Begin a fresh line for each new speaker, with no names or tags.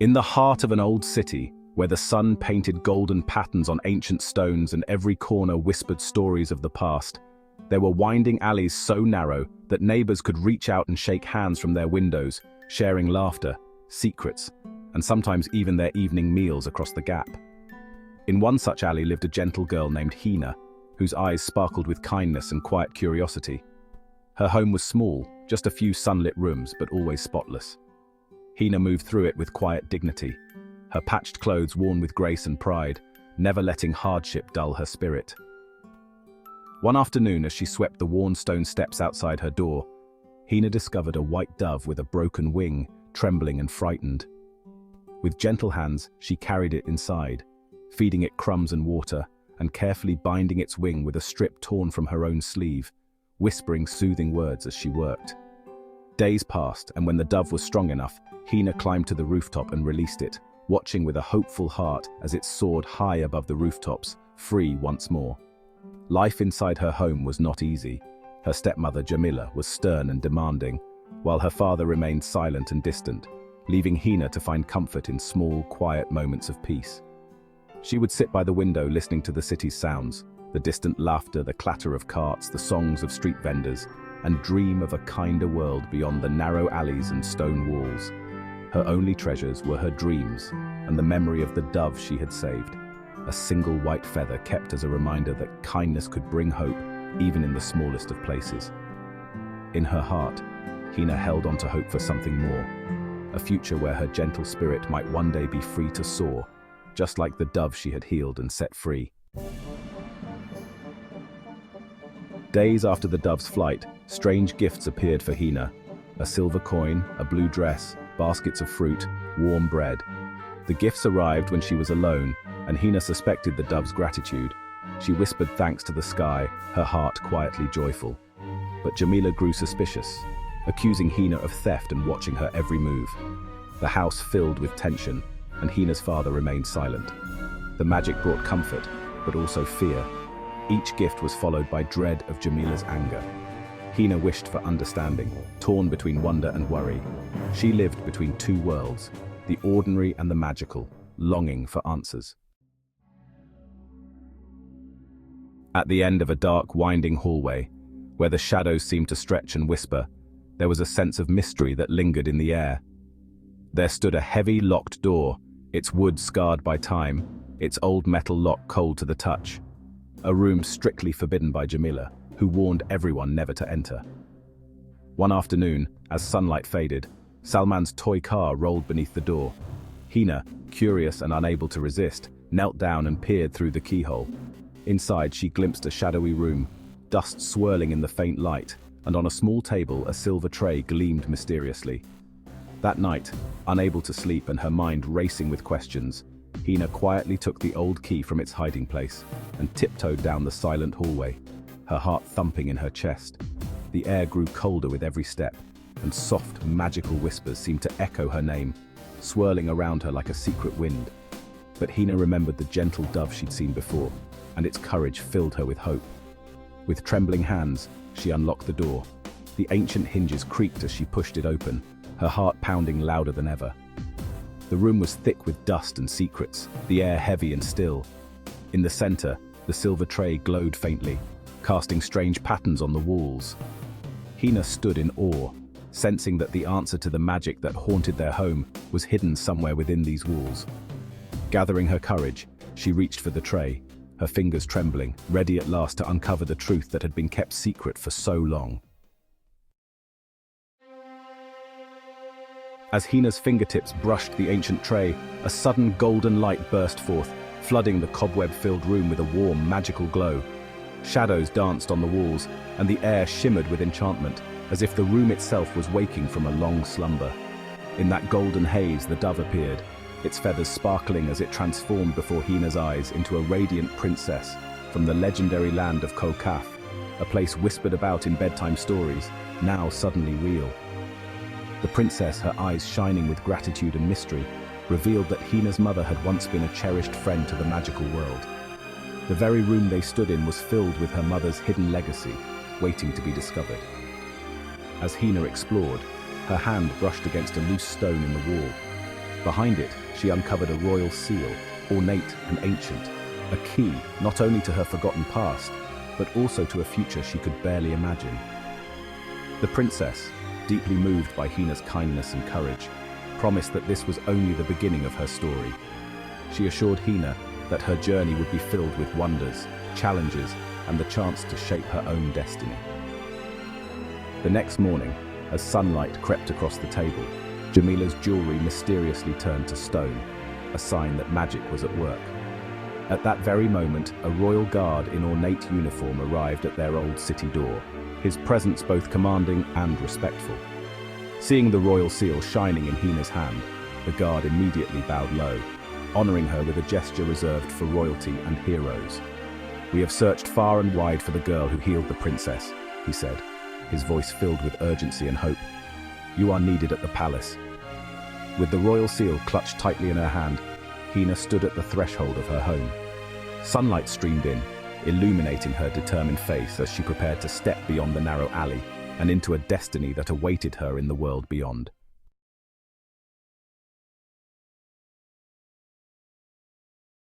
In the heart of an old city, where the sun painted golden patterns on ancient stones and every corner whispered stories of the past, there were winding alleys so narrow that neighbors could reach out and shake hands from their windows, sharing laughter, secrets, and sometimes even their evening meals across the gap. In one such alley lived a gentle girl named Hina, whose eyes sparkled with kindness and quiet curiosity. Her home was small, just a few sunlit rooms, but always spotless. Hina moved through it with quiet dignity, her patched clothes worn with grace and pride, never letting hardship dull her spirit. One afternoon, as she swept the worn stone steps outside her door, Hina discovered a white dove with a broken wing, trembling and frightened. With gentle hands, she carried it inside, feeding it crumbs and water, and carefully binding its wing with a strip torn from her own sleeve, whispering soothing words as she worked. Days passed, and when the dove was strong enough, Hina climbed to the rooftop and released it, watching with a hopeful heart as it soared high above the rooftops, free once more. Life inside her home was not easy. Her stepmother, Jamila, was stern and demanding, while her father remained silent and distant, leaving Hina to find comfort in small, quiet moments of peace. She would sit by the window listening to the city's sounds, the distant laughter, the clatter of carts, the songs of street vendors, and dream of a kinder world beyond the narrow alleys and stone walls. Her only treasures were her dreams and the memory of the dove she had saved, a single white feather kept as a reminder that kindness could bring hope even in the smallest of places. In her heart, Hina held on to hope for something more, a future where her gentle spirit might one day be free to soar, just like the dove she had healed and set free. Days after the dove's flight, strange gifts appeared for Hina: a silver coin, a blue dress, baskets of fruit, warm bread. The gifts arrived when she was alone, and Hina suspected the dove's gratitude. She whispered thanks to the sky, her heart quietly joyful. But Jamila grew suspicious, accusing Hina of theft and watching her every move. The house filled with tension, and Hina's father remained silent. The magic brought comfort, but also fear. Each gift was followed by dread of Jamila's anger. Hina wished for understanding, torn between wonder and worry. She lived between two worlds, the ordinary and the magical, longing for answers. At the end of a dark, winding hallway, where the shadows seemed to stretch and whisper, there was a sense of mystery that lingered in the air. There stood a heavy, locked door, its wood scarred by time, its old metal lock cold to the touch. A room strictly forbidden by Jamila, who warned everyone never to enter. One afternoon, as sunlight faded, Salman's toy car rolled beneath the door. Hina, curious and unable to resist, knelt down and peered through the keyhole. Inside, she glimpsed a shadowy room, dust swirling in the faint light, and on a small table a silver tray gleamed mysteriously. That night, unable to sleep and her mind racing with questions, Hina quietly took the old key from its hiding place and tiptoed down the silent hallway, her heart thumping in her chest. The air grew colder with every step, and soft, magical whispers seemed to echo her name, swirling around her like a secret wind. But Hina remembered the gentle dove she'd seen before, and its courage filled her with hope. With trembling hands, she unlocked the door. The ancient hinges creaked as she pushed it open, her heart pounding louder than ever. The room was thick with dust and secrets, the air heavy and still. In the center, the silver tray glowed faintly, casting strange patterns on the walls. Hina stood in awe, sensing that the answer to the magic that haunted their home was hidden somewhere within these walls. Gathering her courage, she reached for the tray, her fingers trembling, ready at last to uncover the truth that had been kept secret for so long. As Hina's fingertips brushed the ancient tray, a sudden golden light burst forth, flooding the cobweb-filled room with a warm, magical glow. Shadows danced on the walls, and the air shimmered with enchantment, as if the room itself was waking from a long slumber. In that golden haze, the dove appeared, its feathers sparkling as it transformed before Hina's eyes into a radiant princess from the legendary land of Koh Qaf, a place whispered about in bedtime stories, now suddenly real. The princess, her eyes shining with gratitude and mystery, revealed that Hina's mother had once been a cherished friend to the magical world. The very room they stood in was filled with her mother's hidden legacy, waiting to be discovered. As Hina explored, her hand brushed against a loose stone in the wall. Behind it, she uncovered a royal seal, ornate and ancient, a key not only to her forgotten past, but also to a future she could barely imagine. The princess, deeply moved by Hina's kindness and courage, promised that this was only the beginning of her story. She assured Hina that her journey would be filled with wonders, challenges, and the chance to shape her own destiny. The next morning, as sunlight crept across the table, Jamila's jewelry mysteriously turned to stone, a sign that magic was at work. At that very moment, a royal guard in ornate uniform arrived at their old city door, his presence both commanding and respectful. Seeing the royal seal shining in Hina's hand, the guard immediately bowed low, honoring her with a gesture reserved for royalty and heroes. "We have searched far and wide for the girl who healed the princess," he said, his voice filled with urgency and hope. "You are needed at the palace." With the royal seal clutched tightly in her hand, Hina stood at the threshold of her home. Sunlight streamed in, illuminating her determined face as she prepared to step beyond the narrow alley and into a destiny that awaited her in the world beyond.